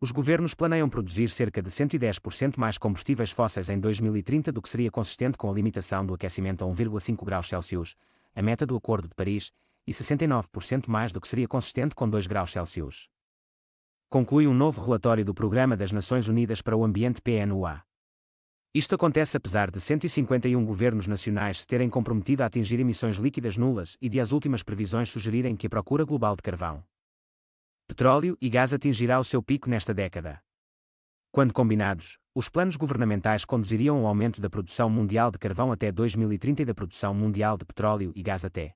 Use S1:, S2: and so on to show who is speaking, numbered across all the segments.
S1: Os governos planeiam produzir cerca de 110% mais combustíveis fósseis em 2030 do que seria consistente com a limitação do aquecimento a 1,5 graus Celsius, a meta do Acordo de Paris, e 69% mais do que seria consistente com 2 graus Celsius. Conclui um novo relatório do Programa das Nações Unidas para o Ambiente PNUA. Isto acontece apesar de 151 governos nacionais se terem comprometido a atingir emissões líquidas nulas e de as últimas previsões sugerirem que a procura global de carvão, petróleo e gás atingirá o seu pico nesta década. Quando combinados, os planos governamentais conduziriam ao aumento da produção mundial de carvão até 2030 e da produção mundial de petróleo e gás até,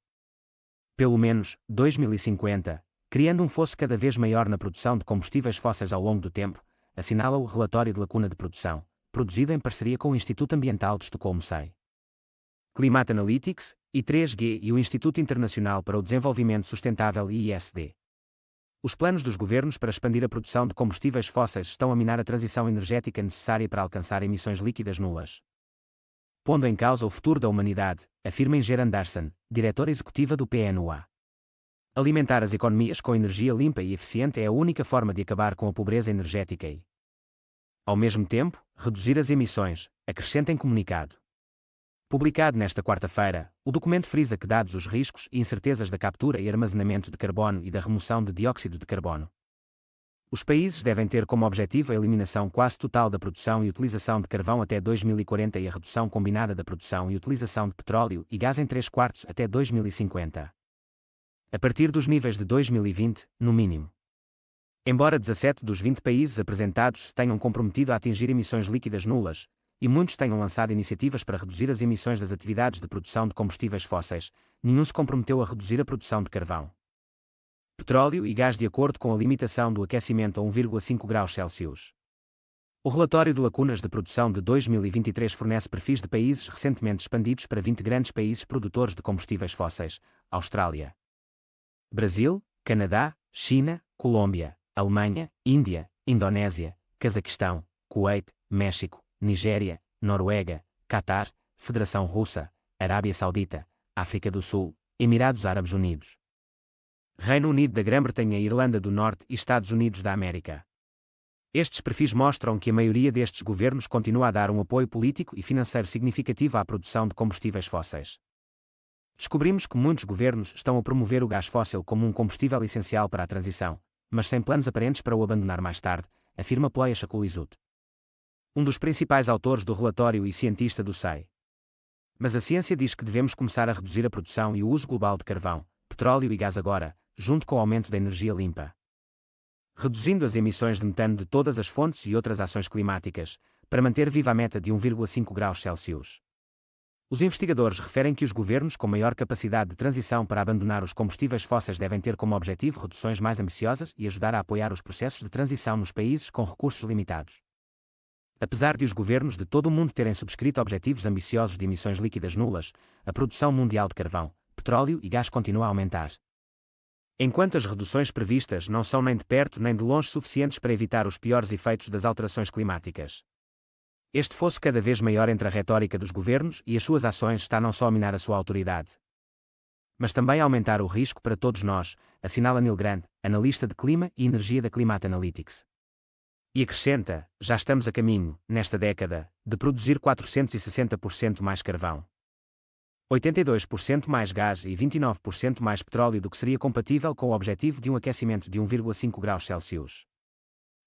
S1: pelo menos, 2050, criando um fosso cada vez maior na produção de combustíveis fósseis ao longo do tempo, assinala o relatório de lacuna de produção, produzido em parceria com o Instituto Ambiental de Estocolmo SEI, Climate Analytics, I3G e o Instituto Internacional para o Desenvolvimento Sustentável IISD. Os planos dos governos para expandir a produção de combustíveis fósseis estão a minar a transição energética necessária para alcançar emissões líquidas nulas, pondo em causa o futuro da humanidade, afirma Inger Andersen, diretora executiva do PNUA. Alimentar as economias com energia limpa e eficiente é a única forma de acabar com a pobreza energética e, ao mesmo tempo, reduzir as emissões, acrescenta em comunicado. Publicado nesta quarta-feira, o documento frisa que, dados os riscos e incertezas da captura e armazenamento de carbono e da remoção de dióxido de carbono, os países devem ter como objetivo a eliminação quase total da produção e utilização de carvão até 2040 e a redução combinada da produção e utilização de petróleo e gás em 3/4 até 2050. A partir dos níveis de 2020, no mínimo. Embora 17 dos 20 países apresentados se tenham comprometido a atingir emissões líquidas nulas, e muitos tenham lançado iniciativas para reduzir as emissões das atividades de produção de combustíveis fósseis, nenhum se comprometeu a reduzir a produção de carvão, petróleo e gás de acordo com a limitação do aquecimento a 1,5 graus Celsius. O relatório de lacunas de produção de 2023 fornece perfis de países recentemente expandidos para 20 grandes países produtores de combustíveis fósseis: Austrália, Brasil, Canadá, China, Colômbia, Alemanha, Índia, Indonésia, Cazaquistão, Kuwait, México, Nigéria, Noruega, Catar, Federação Russa, Arábia Saudita, África do Sul, Emirados Árabes Unidos, Reino Unido da Grã-Bretanha, Irlanda do Norte e Estados Unidos da América. Estes perfis mostram que a maioria destes governos continua a dar um apoio político e financeiro significativo à produção de combustíveis fósseis. Descobrimos que muitos governos estão a promover o gás fóssil como um combustível essencial para a transição, mas sem planos aparentes para o abandonar mais tarde, afirma Ploia Shakulizut, um dos principais autores do relatório e cientista do SEI. Mas a ciência diz que devemos começar a reduzir a produção e o uso global de carvão, petróleo e gás agora, junto com o aumento da energia limpa, reduzindo as emissões de metano de todas as fontes e outras ações climáticas, para manter viva a meta de 1,5 graus Celsius. Os investigadores referem que os governos com maior capacidade de transição para abandonar os combustíveis fósseis devem ter como objetivo reduções mais ambiciosas e ajudar a apoiar os processos de transição nos países com recursos limitados. Apesar de os governos de todo o mundo terem subscrito objetivos ambiciosos de emissões líquidas nulas, a produção mundial de carvão, petróleo e gás continua a aumentar. Enquanto as reduções previstas não são nem de perto nem de longe suficientes para evitar os piores efeitos das alterações climáticas, este fosso cada vez maior entre a retórica dos governos e as suas ações está não só a minar a sua autoridade, mas também a aumentar o risco para todos nós, assinala Neil Grant, analista de clima e energia da Climate Analytics. E acrescenta: já estamos a caminho, nesta década, de produzir 460% mais carvão, 82% mais gás e 29% mais petróleo do que seria compatível com o objetivo de um aquecimento de 1,5 graus Celsius.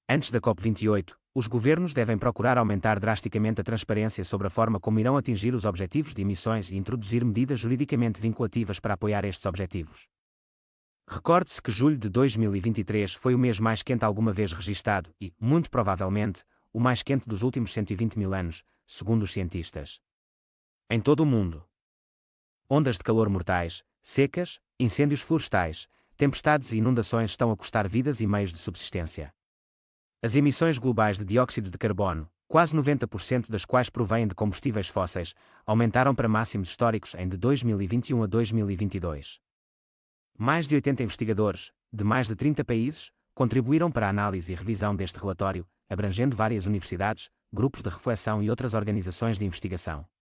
S1: Antes da COP28, os governos devem procurar aumentar drasticamente a transparência sobre a forma como irão atingir os objetivos de emissões e introduzir medidas juridicamente vinculativas para apoiar estes objetivos. Recorde-se que julho de 2023 foi o mês mais quente alguma vez registado e, muito provavelmente, o mais quente dos últimos 120 mil anos, segundo os cientistas. Em todo o mundo, ondas de calor mortais, secas, incêndios florestais, tempestades e inundações estão a custar vidas e meios de subsistência. As emissões globais de dióxido de carbono, quase 90% das quais provêm de combustíveis fósseis, aumentaram para máximos históricos em de 2021 a 2022. Mais de 80 investigadores, de mais de 30 países, contribuíram para a análise e revisão deste relatório, abrangendo várias universidades, grupos de reflexão e outras organizações de investigação.